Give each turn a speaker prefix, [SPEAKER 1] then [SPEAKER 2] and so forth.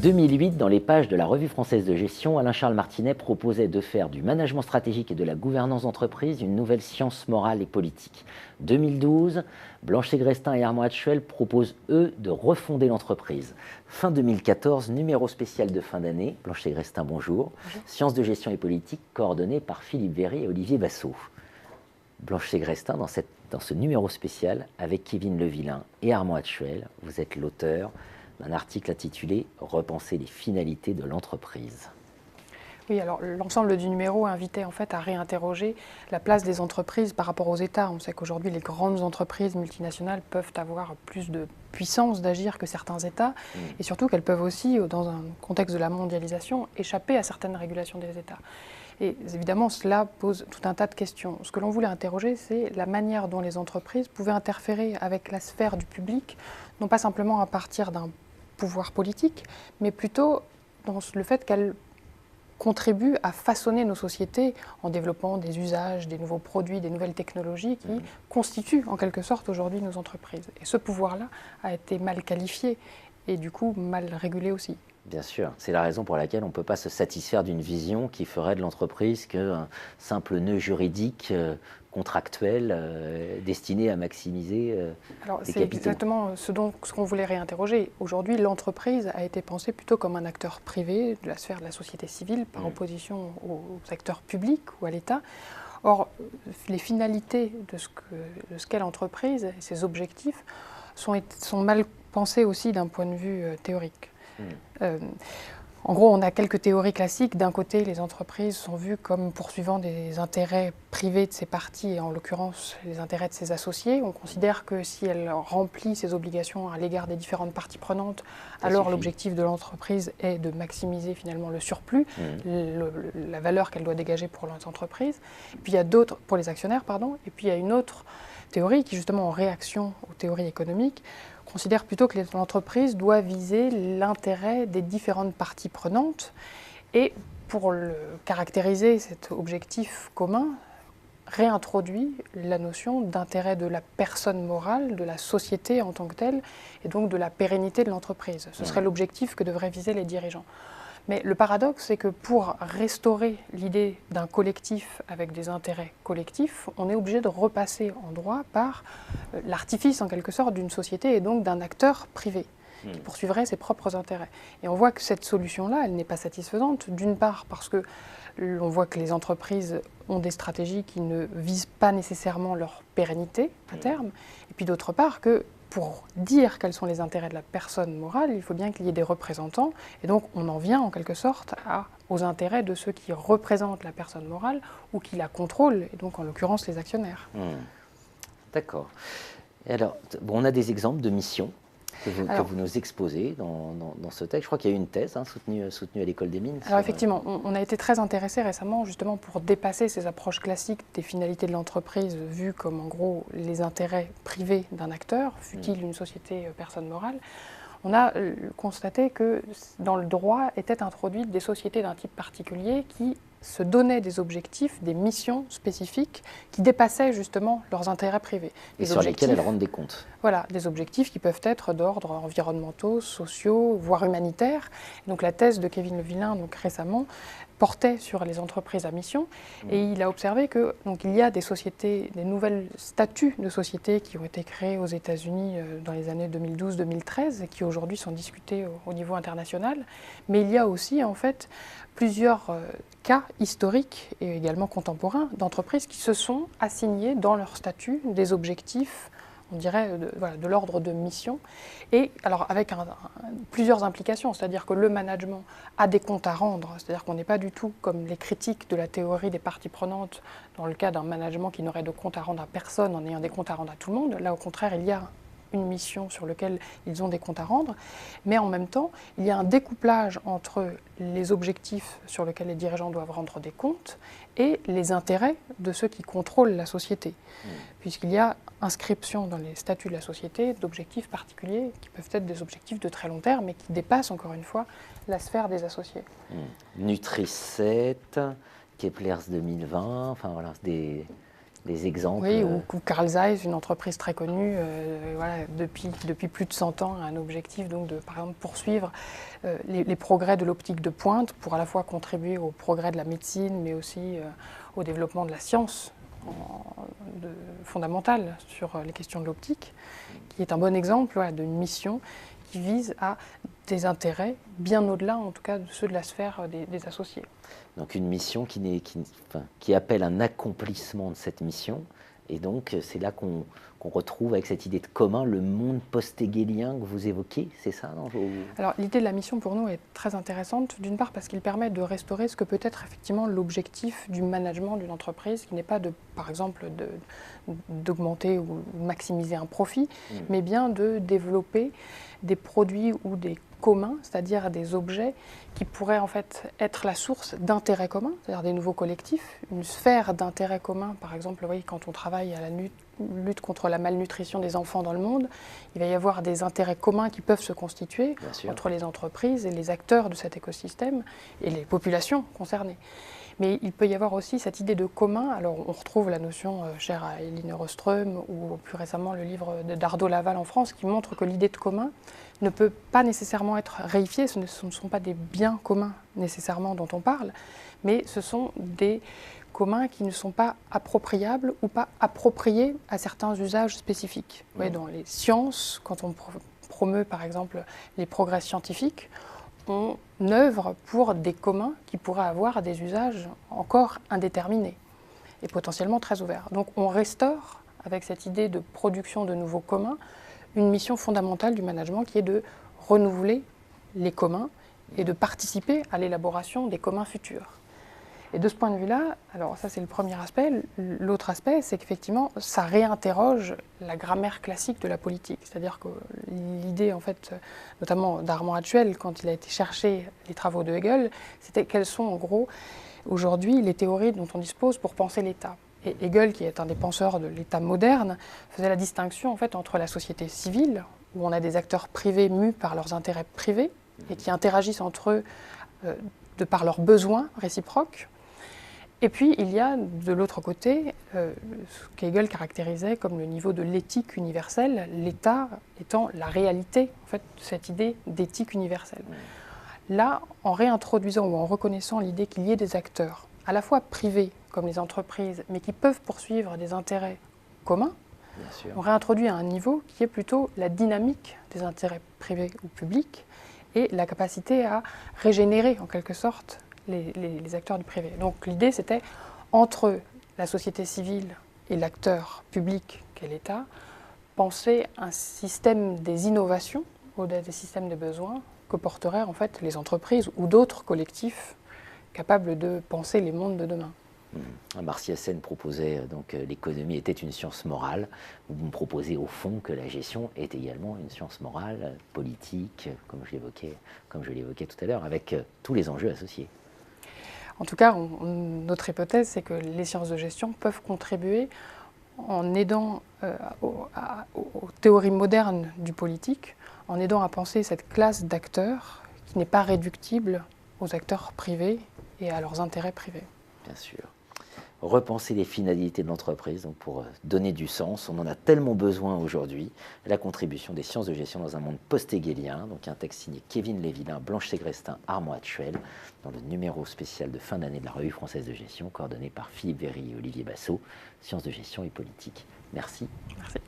[SPEAKER 1] 2008, dans les pages de la Revue française de gestion, Alain-Charles Martinet proposait de faire du management stratégique et de la gouvernance d'entreprise une nouvelle science morale et politique. 2012, Blanchet Grestin et Armand Hatchuel proposent, eux, de refonder l'entreprise. Fin 2014, numéro spécial de fin d'année. Blanchet Grestin, bonjour. Sciences de gestion et politique, coordonné par Philippe Véry et Olivier Vassaux. Blanchet Grestin, dans ce numéro spécial, avec Kevin Levillain et Armand Hatchuel, vous êtes l'auteur d'un article intitulé « Repenser les finalités de l'entreprise ».
[SPEAKER 2] Oui, alors l'ensemble du numéro invitait en fait à réinterroger la place des entreprises par rapport aux États. On sait qu'aujourd'hui, les grandes entreprises multinationales peuvent avoir plus de puissance d'agir que certains États, et surtout qu'elles peuvent aussi, dans un contexte de la mondialisation, échapper à certaines régulations des États. Et évidemment, cela pose tout un tas de questions. Ce que l'on voulait interroger, c'est la manière dont les entreprises pouvaient interférer avec la sphère du public, non pas simplement à partir d'un pouvoir politique, mais plutôt dans le fait qu'elles contribuent à façonner nos sociétés en développant des usages, des nouveaux produits, des nouvelles technologies qui constituent en quelque sorte aujourd'hui nos entreprises. Et ce pouvoir-là a été mal qualifié et du coup mal régulé aussi.
[SPEAKER 1] Bien sûr, c'est la raison pour laquelle on ne peut pas se satisfaire d'une vision qui ferait de l'entreprise qu'un simple nœud juridique contractuel destiné à maximiser
[SPEAKER 2] Alors,
[SPEAKER 1] les
[SPEAKER 2] c'est
[SPEAKER 1] capitaux.
[SPEAKER 2] exactement ce qu'on voulait réinterroger. Aujourd'hui, l'entreprise a été pensée plutôt comme un acteur privé de la sphère de la société civile par opposition aux acteurs publics ou à l'État. Or, les finalités de ce qu'est l'entreprise et ses objectifs sont mal pensés aussi d'un point de vue théorique. En gros, on a quelques théories classiques. D'un côté, les entreprises sont vues comme poursuivant des intérêts privés de ses parties, et en l'occurrence les intérêts de ses associés. On considère que si elle remplit ses obligations à l'égard des différentes parties prenantes, alors l'objectif de l'entreprise est de maximiser finalement le surplus, la valeur qu'elle doit dégager pour l'entreprise. Et puis il y a d'autres, pour les actionnaires, pardon. Et puis il y a une autre théorie qui, justement, en réaction aux théories économiques, considère plutôt que l'entreprise doit viser l'intérêt des différentes parties prenantes. Et pour caractériser cet objectif commun, réintroduit la notion d'intérêt de la personne morale, de la société en tant que telle, et donc de la pérennité de l'entreprise. Ce serait l'objectif que devraient viser les dirigeants. Mais le paradoxe, c'est que pour restaurer l'idée d'un collectif avec des intérêts collectifs, on est obligé de repasser en droit par l'artifice, en quelque sorte, d'une société et donc d'un acteur privé qui poursuivrait ses propres intérêts. Et on voit que cette solution-là, elle n'est pas satisfaisante, d'une part parce que on voit que les entreprises ont des stratégies qui ne visent pas nécessairement leur pérennité à terme, et puis d'autre part que pour dire quels sont les intérêts de la personne morale, il faut bien qu'il y ait des représentants. Et donc, on en vient en quelque sorte aux intérêts de ceux qui représentent la personne morale ou qui la contrôlent, et donc en l'occurrence les actionnaires.
[SPEAKER 1] D'accord. Et alors, on a des exemples de missions que vous nous exposez dans ce texte. Je crois qu'il y a eu une thèse soutenue à l'École des Mines.
[SPEAKER 2] Alors effectivement, on a été très intéressés récemment justement pour dépasser ces approches classiques des finalités de l'entreprise vues comme en gros les intérêts privés d'un acteur, fût-il une société personne morale. On a constaté que dans le droit étaient introduites des sociétés d'un type particulier qui se donnaient des objectifs, des missions spécifiques qui dépassaient justement leurs intérêts privés.
[SPEAKER 1] Et sur lesquels elles rendent des comptes.
[SPEAKER 2] Voilà, des objectifs qui peuvent être d'ordre environnementaux, sociaux, voire humanitaires. Donc la thèse de Kevin Levillain, donc récemment, portait sur les entreprises à mission, et il a observé que donc il y a des sociétés, des nouvelles statuts de sociétés qui ont été créés aux États-Unis dans les années 2012-2013 et qui aujourd'hui sont discutés au niveau international, mais il y a aussi en fait plusieurs cas historiques et également contemporains d'entreprises qui se sont assignés dans leur statut des objectifs, on dirait, de l'ordre de mission, et alors avec plusieurs implications, c'est-à-dire que le management a des comptes à rendre, c'est-à-dire qu'on n'est pas du tout comme les critiques de la théorie des parties prenantes dans le cas d'un management qui n'aurait de comptes à rendre à personne en ayant des comptes à rendre à tout le monde. Là, au contraire, il y a une mission sur laquelle ils ont des comptes à rendre, mais en même temps, il y a un découplage entre les objectifs sur lesquels les dirigeants doivent rendre des comptes et les intérêts de ceux qui contrôlent la société, puisqu'il y a inscription dans les statuts de la société d'objectifs particuliers qui peuvent être des objectifs de très long terme, mais qui dépassent encore une fois la sphère des associés.
[SPEAKER 1] Nutri 7, Keplers 2020, enfin voilà, des des exemples.
[SPEAKER 2] Oui, ou Carl Zeiss, une entreprise très connue, voilà, depuis plus de 100 ans, a un objectif donc de, par exemple, poursuivre les progrès de l'optique de pointe pour à la fois contribuer au progrès de la médecine, mais aussi au développement de la science fondamentale sur les questions de l'optique, qui est un bon exemple, voilà, d'une mission qui vise à des intérêts bien au-delà, en tout cas, de ceux de la sphère des associés.
[SPEAKER 1] Donc une mission qui appelle un accomplissement de cette mission. Et donc c'est là qu'on retrouve avec cette idée de commun le monde post-hegelien que vous évoquez, c'est ça, non?
[SPEAKER 2] Alors l'idée de la mission pour nous est très intéressante, d'une part parce qu'il permet de restaurer ce que peut être effectivement l'objectif du management d'une entreprise, qui n'est pas par exemple d'augmenter ou maximiser un profit, mais bien de développer des produits ou des communs, c'est-à-dire des objets qui pourraient en fait être la source d'intérêts communs, c'est-à-dire des nouveaux collectifs, une sphère d'intérêts communs. Par exemple, vous voyez, quand on travaille à la lutte contre la malnutrition des enfants dans le monde, il va y avoir des intérêts communs qui peuvent se constituer entre les entreprises et les acteurs de cet écosystème et les populations concernées. Mais il peut y avoir aussi cette idée de commun. Alors on retrouve la notion chère à Elinor Ostrom ou plus récemment le livre d'Ardo Laval en France qui montre que l'idée de commun ne peut pas nécessairement être réifiée. Ce ne sont pas des biens communs nécessairement dont on parle, mais ce sont des communs qui ne sont pas appropriables ou pas appropriés à certains usages spécifiques. Vous voyez, dans les sciences, quand on promeut par exemple les progrès scientifiques, on œuvre pour des communs qui pourraient avoir des usages encore indéterminés et potentiellement très ouverts. Donc on restaure, avec cette idée de production de nouveaux communs, une mission fondamentale du management qui est de renouveler les communs et de participer à l'élaboration des communs futurs. Et de ce point de vue-là, alors ça c'est le premier aspect. L'autre aspect, c'est qu'effectivement, ça réinterroge la grammaire classique de la politique. C'est-à-dire que l'idée, en fait, notamment d'Armand Hatchuel, quand il a été chercher les travaux de Hegel, c'était quelles sont en gros aujourd'hui les théories dont on dispose pour penser l'État. Et Hegel, qui est un des penseurs de l'État moderne, faisait la distinction en fait entre la société civile, où on a des acteurs privés mus par leurs intérêts privés et qui interagissent entre eux de par leurs besoins réciproques. Et puis, il y a de l'autre côté ce qu'Hegel caractérisait comme le niveau de l'éthique universelle, l'État étant la réalité, en fait, de cette idée d'éthique universelle. Là, en réintroduisant ou en reconnaissant l'idée qu'il y ait des acteurs, à la fois privés comme les entreprises, mais qui peuvent poursuivre des intérêts communs, on réintroduit à un niveau qui est plutôt la dynamique des intérêts privés ou publics et la capacité à régénérer, en quelque sorte, les acteurs du privé. Donc l'idée, c'était, entre la société civile et l'acteur public qu'est l'État, penser un système des innovations au-delà des systèmes des besoins que porteraient en fait les entreprises ou d'autres collectifs capables de penser les mondes de demain.
[SPEAKER 1] Amartya Sen proposait donc l'économie était une science morale. Vous me proposez au fond que la gestion est également une science morale, politique, comme je l'évoquais tout à l'heure, avec tous les enjeux associés.
[SPEAKER 2] En tout cas, notre hypothèse, c'est que les sciences de gestion peuvent contribuer en aidant aux théories modernes du politique, en aidant à penser cette classe d'acteurs qui n'est pas réductible aux acteurs privés et à leurs intérêts privés.
[SPEAKER 1] Bien sûr. Repenser les finalités de l'entreprise, donc pour donner du sens. On en a tellement besoin aujourd'hui. La contribution des sciences de gestion dans un monde post-hegelien, donc un texte signé Kevin Lévitin, Blanche Ségrestin, Armand Hatchuel, dans le numéro spécial de fin d'année de la Revue française de gestion, coordonné par Philippe Véry et Olivier Bassot, Sciences de gestion et politique. Merci.
[SPEAKER 2] Merci.